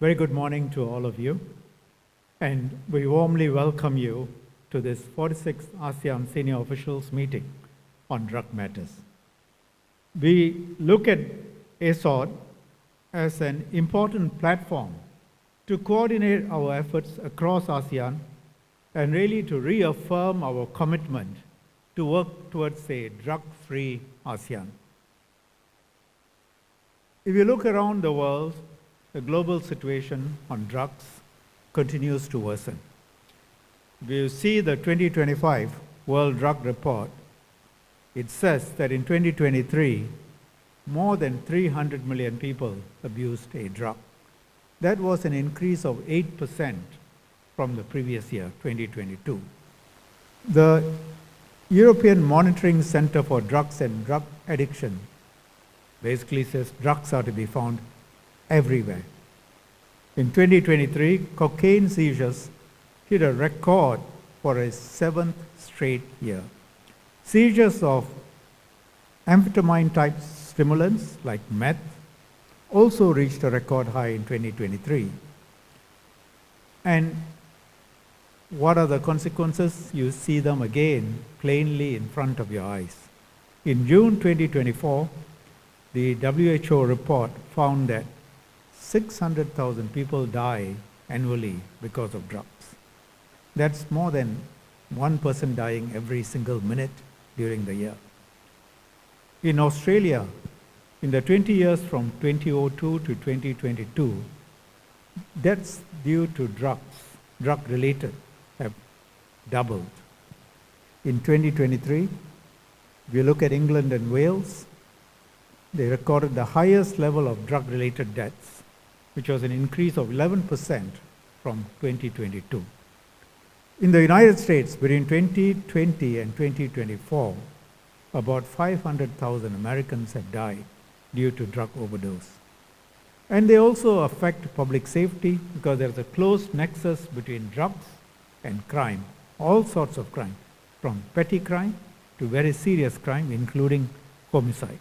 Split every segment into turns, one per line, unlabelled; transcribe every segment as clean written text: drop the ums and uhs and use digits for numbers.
Very good morning to all of you, and we warmly welcome you to this 46th Asean Senior Officials Meeting on drug matters. We look at ASOD as an important platform to coordinate our efforts across ASEAN and really to reaffirm our commitment to work towards a drug-free ASEAN. If you look around the world, the global situation on drugs continues to worsen. If you see the 2025 World Drug Report, it says that in 2023, more than 300 million people abused a drug. That was an increase of 8% from the previous year, 2022. The European Monitoring Center for Drugs and Drug Addiction basically says drugs are to be found everywhere. In 2023, cocaine seizures hit a record for a 7th straight year. Seizures of amphetamine-type stimulants like meth also reached a record high in 2023. And what are the consequences? You see them again plainly in front of your eyes. In June 2024, the WHO report found that 600,000 people die annually because of drugs. That's more than one person dying every single minute during the year. In Australia, in the 20 years from 2002 to 2022, deaths due to drug-related, have doubled. In 2023, if you look at England and Wales, they recorded the highest level of drug-related deaths, which was an increase of 11% from 2022. In the United States, between 2020 and 2024, about 500,000 Americans have died due to drug overdose. And they also affect public safety because there's a close nexus between drugs and crime, all sorts of crime, from petty crime to very serious crime, including homicides.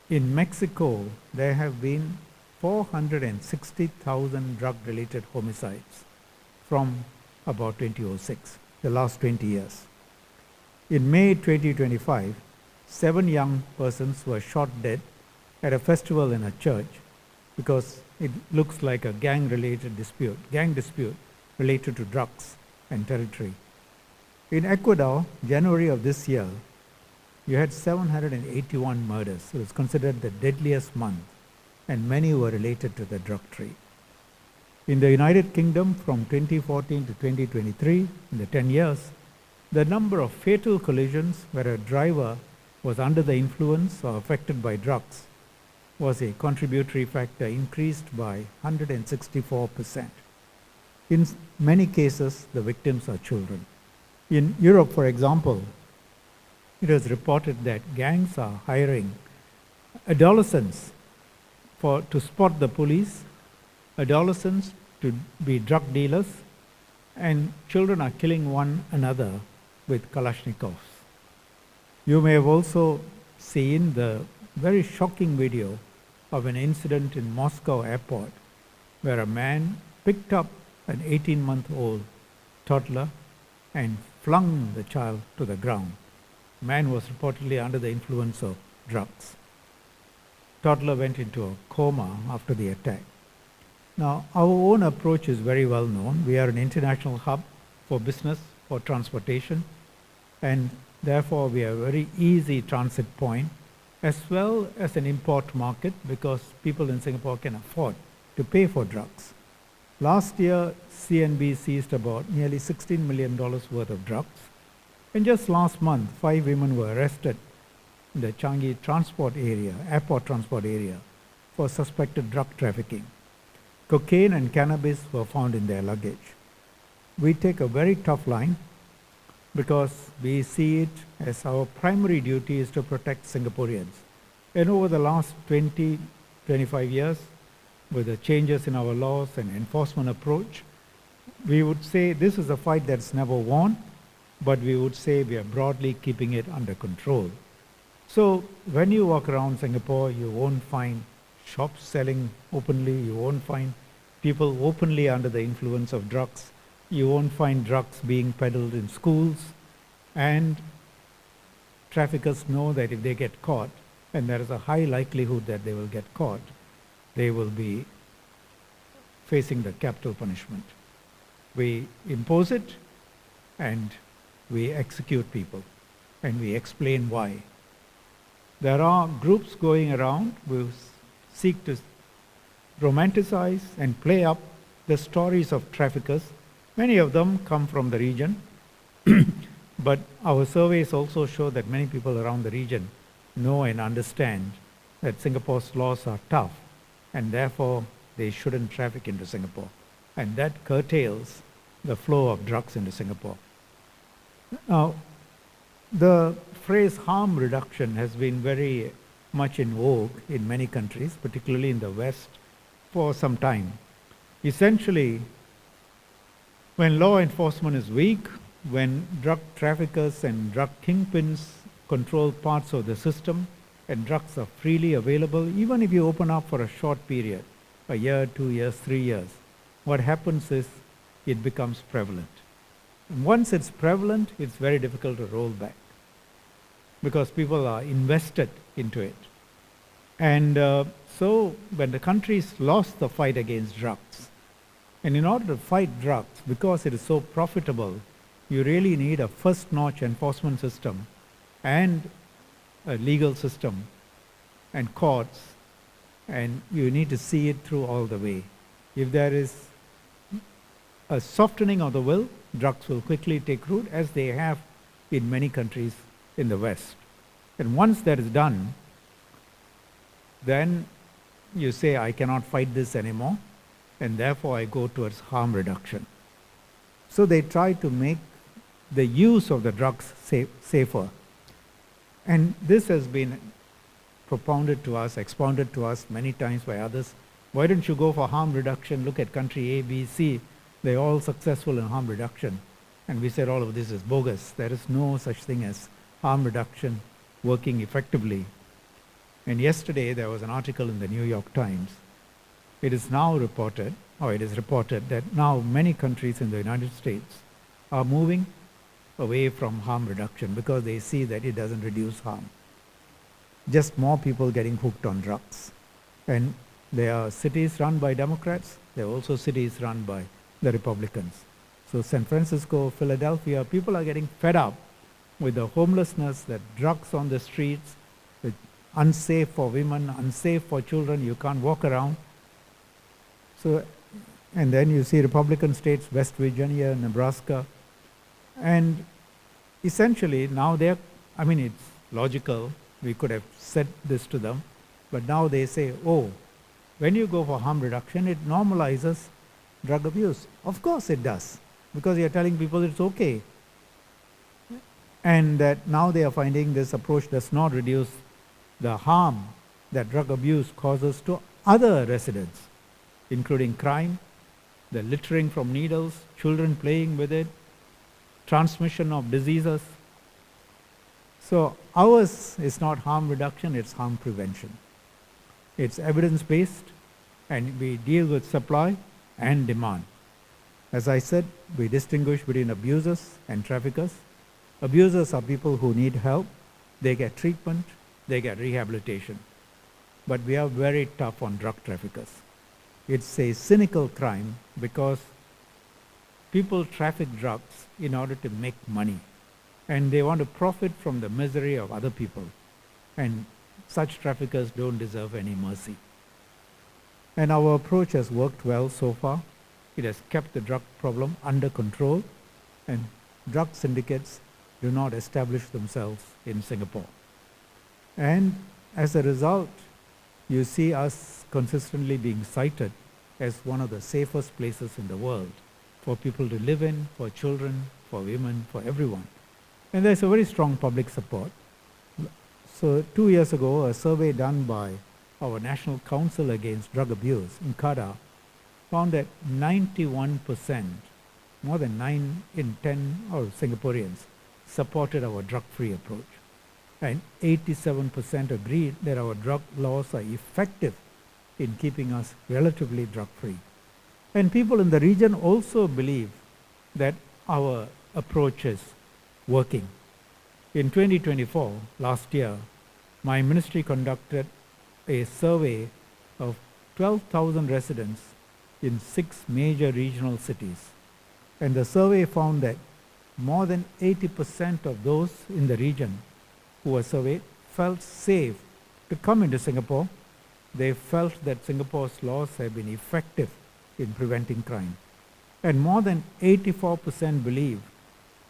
In Mexico, there have been 460,000 drug-related homicides from about 2006, the last 20 years. In May 2025, 7 young persons were shot dead at a festival in a church because it looks like a gang dispute related to drugs and territory. In Ecuador, January of this year, you had 781 murders. It was considered the deadliest month, and many were related to the drug trade. In the United Kingdom, from 2014 to 2023, in the 10 years, the number of fatal collisions where a driver was under the influence or affected by drugs was a contributory factor, increased by 164%. In many cases, the victims are children. In Europe, for example, it was reported that gangs are hiring adolescents to spot the police, adolescents to be drug dealers, and children are killing one another with Kalashnikovs. You may have also seen the very shocking video of an incident in Moscow airport where a man picked up an 18-month-old toddler and flung the child to the ground. The man was reportedly under the influence of drugs. Toddler went into a coma after the attack. Now, our own approach is very well known. We are an international hub for business, for transportation, and therefore we are a very easy transit point as well as an import market because people in Singapore can afford to pay for drugs. Last year, CNB seized about nearly $16 million worth of drugs. And just last month, 5 women were arrested in the Changi airport transport area, for suspected drug trafficking. Cocaine and cannabis were found in their luggage. We take a very tough line because we see it as our primary duty is to protect Singaporeans. And over the last 20, 25 years, with the changes in our laws and enforcement approach, we would say this is a fight that's never won, but we would say we are broadly keeping it under control. So when you walk around Singapore, you won't find shops selling openly, you won't find people openly under the influence of drugs. You won't find drugs being peddled in schools, and traffickers know that if they get caught, and there is a high likelihood that they will get caught, they will be facing the capital punishment. We impose it and we execute people, and we explain why. There are groups going around who seek to romanticize and play up the stories of traffickers. Many of them come from the region, but our surveys also show that many people around the region know and understand that Singapore's laws are tough, and therefore they shouldn't traffic into Singapore. And that curtails the flow of drugs into Singapore. Now, the phrase harm reduction has been very much in vogue in many countries, particularly in the West, for some time. Essentially, when law enforcement is weak, when drug traffickers and drug kingpins control parts of the system, and drugs are freely available, even if you open up for a short period, a year, 2 years, 3 years, what happens is it becomes prevalent. And once it's prevalent, it's very difficult to roll back because people are invested into it. And so when the countries lost the fight against drugs, and in order to fight drugs, because it is so profitable, you really need a first-notch enforcement system and a legal system and courts, and you need to see it through all the way. If there is a softening of the will, drugs will quickly take root, as they have in many countries in the West. And once that is done, then you say, I cannot fight this anymore, and therefore I go towards harm reduction. So they try to make the use of the drugs safer. And this has been propounded to us, expounded to us many times by others. Why don't you go for harm reduction? Look at country A, B, C. They're all successful in harm reduction. And we said all of this is bogus. There is no such thing as harm reduction working effectively. And yesterday there was an article in the New York Times. It is reported that now many countries in the United States are moving away from harm reduction because they see that it doesn't reduce harm. Just more people getting hooked on drugs. And there are cities run by Democrats. There are also cities run by the Republicans. So San Francisco, Philadelphia, people are getting fed up with the homelessness, the drugs on the streets, the unsafe for women, unsafe for children, you can't walk around. So, and then you see Republican states, West Virginia, Nebraska, and essentially now it's logical, we could have said this to them, but now they say, oh, when you go for harm reduction, it normalizes drug abuse. Of course it does, because you're telling people it's okay. And that now they are finding this approach does not reduce the harm that drug abuse causes to other residents, including crime, the littering from needles, children playing with it, transmission of diseases. So ours is not harm reduction, it's harm prevention. It's evidence-based, and we deal with supply and demand. As I said, we distinguish between abusers and traffickers. Abusers are people who need help, they get treatment, they get rehabilitation. But we are very tough on drug traffickers. It's a cynical crime because people traffic drugs in order to make money, and they want to profit from the misery of other people. And such traffickers don't deserve any mercy. And our approach has worked well so far. It has kept the drug problem under control, and drug syndicates do not establish themselves in Singapore. And as a result, you see us consistently being cited as one of the safest places in the world for people to live in, for children, for women, for everyone. And there's a very strong public support. So 2 years ago, a survey done by our National Council Against Drug Abuse in CADA found that 91%, more than 9 in 10 of Singaporeans, supported our drug-free approach. And 87% agreed that our drug laws are effective in keeping us relatively drug-free. And people in the region also believe that our approach is working. In 2024, last year, my ministry conducted a survey of 12,000 residents in 6 major regional cities. And the survey found that more than 80% of those in the region who were surveyed felt safe to come into Singapore. They felt that Singapore's laws have been effective in preventing crime. And more than 84% believe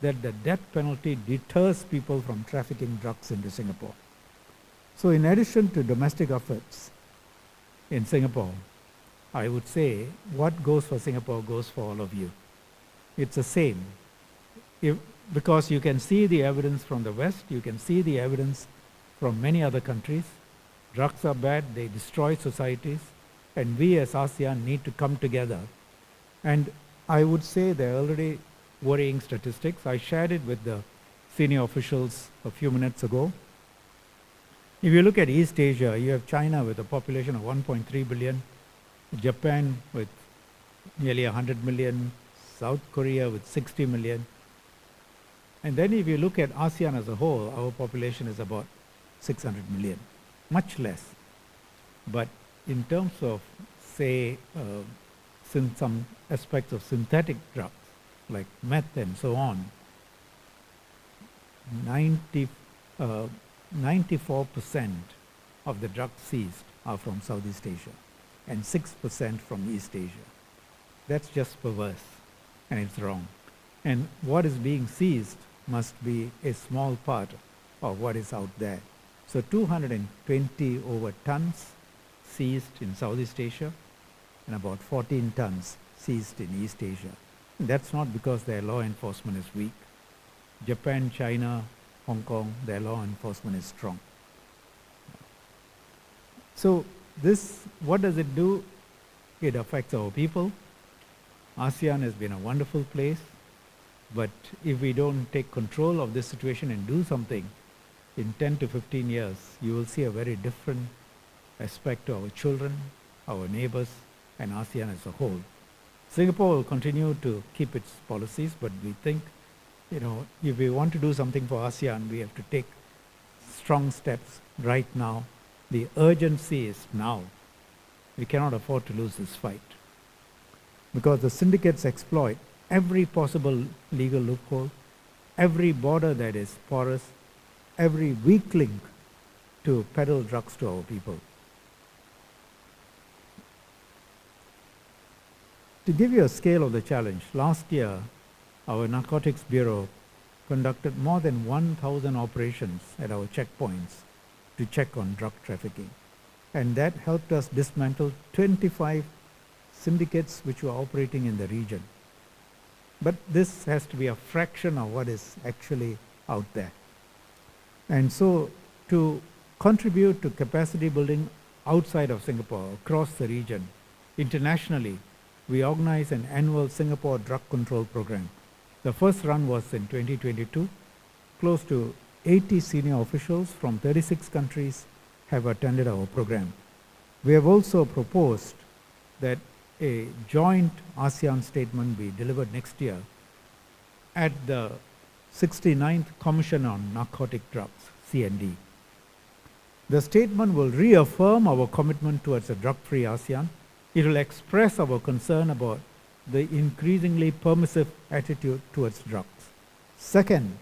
that the death penalty deters people from trafficking drugs into Singapore. So in addition to domestic efforts in Singapore, I would say what goes for Singapore goes for all of you. It's the same. Because you can see the evidence from the West, you can see the evidence from many other countries. Drugs are bad, they destroy societies, and we as ASEAN need to come together. And I would say there are already worrying statistics. I shared it with the senior officials a few minutes ago. If you look at East Asia, you have China with a population of 1.3 billion, Japan with nearly 100 million, South Korea with 60 million. And then if you look at ASEAN as a whole, our population is about 600 million, much less. But in terms of, say, some aspects of synthetic drugs, like meth and so on, 94% of the drugs seized are from Southeast Asia and 6% from East Asia. That's just perverse, and it's wrong. And what is being seized must be a small part of what is out there. So 220 over tons seized in Southeast Asia and about 14 tons seized in East Asia. And that's not because their law enforcement is weak. Japan, China, Hong Kong, their law enforcement is strong. So this, what does it do? It affects our people. ASEAN has been a wonderful place, but if we don't take control of this situation and do something, in 10 to 15 years, you will see a very different aspect to our children, our neighbors, and ASEAN as a whole. Singapore will continue to keep its policies, but we think, if we want to do something for ASEAN, we have to take strong steps right now. The urgency is now. We cannot afford to lose this fight, because the syndicates exploit every possible legal loophole, every border that is porous, every weak link to peddle drugs to our people. To give you a scale of the challenge, last year our Narcotics Bureau conducted more than 1,000 operations at our checkpoints to check on drug trafficking. And that helped us dismantle 25 syndicates which were operating in the region. But this has to be a fraction of what is actually out there. And so to contribute to capacity building outside of Singapore, across the region, internationally, we organize an annual Singapore drug control program. The first run was in 2022. Close to 80 senior officials from 36 countries have attended our program. We have also proposed that a joint ASEAN statement be delivered next year at the 69th Commission on Narcotic Drugs, CND. The statement will reaffirm our commitment towards a drug-free ASEAN. It will express our concern about the increasingly permissive attitude towards drugs. Second,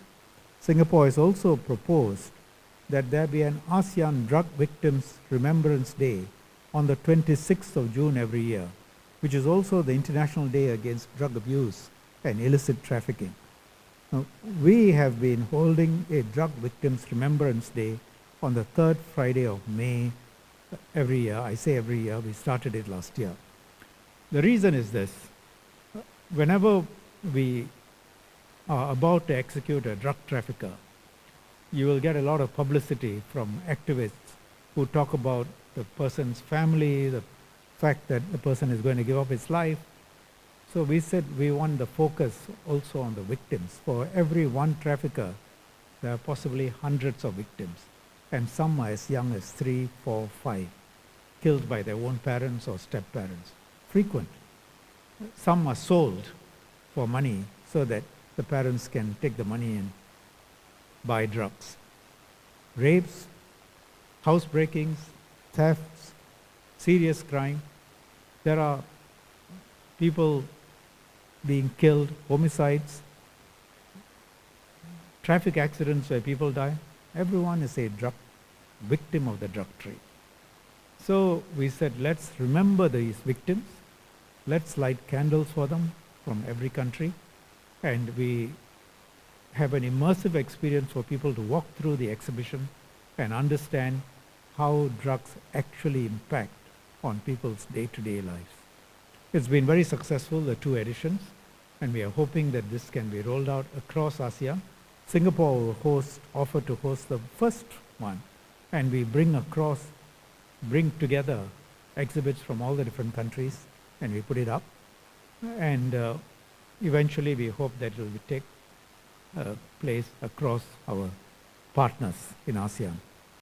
Singapore has also proposed that there be an Asean Drug Victims Remembrance Day on the 26th of June every year, which is also the International Day Against Drug Abuse and Illicit Trafficking. Now, we have been holding a Drug Victims Remembrance Day on the third Friday of May every year. I say every year, we started it last year. The reason is this: whenever we are about to execute a drug trafficker, you will get a lot of publicity from activists who talk about the person's family, the fact that the person is going to give up his life. So we said we want the focus also on the victims. For every one trafficker, there are possibly hundreds of victims, and some are as young as 3, 4, 5, killed by their own parents or step-parents. Frequent. Some are sold for money so that the parents can take the money and buy drugs. Rapes, housebreakings, thefts, serious crime. There are people being killed, homicides, traffic accidents where people die. Everyone is a drug victim of the drug trade. So we said, let's remember these victims. Let's light candles for them from every country. And we have an immersive experience for people to walk through the exhibition and understand how drugs actually impact on people's day-to-day lives. It's been very successful, the 2 editions, and we are hoping that this can be rolled out across ASEAN. Singapore will offer to host the first one, and we bring together exhibits from all the different countries, and we put it up. And eventually we hope that it will take place across our partners in ASEAN.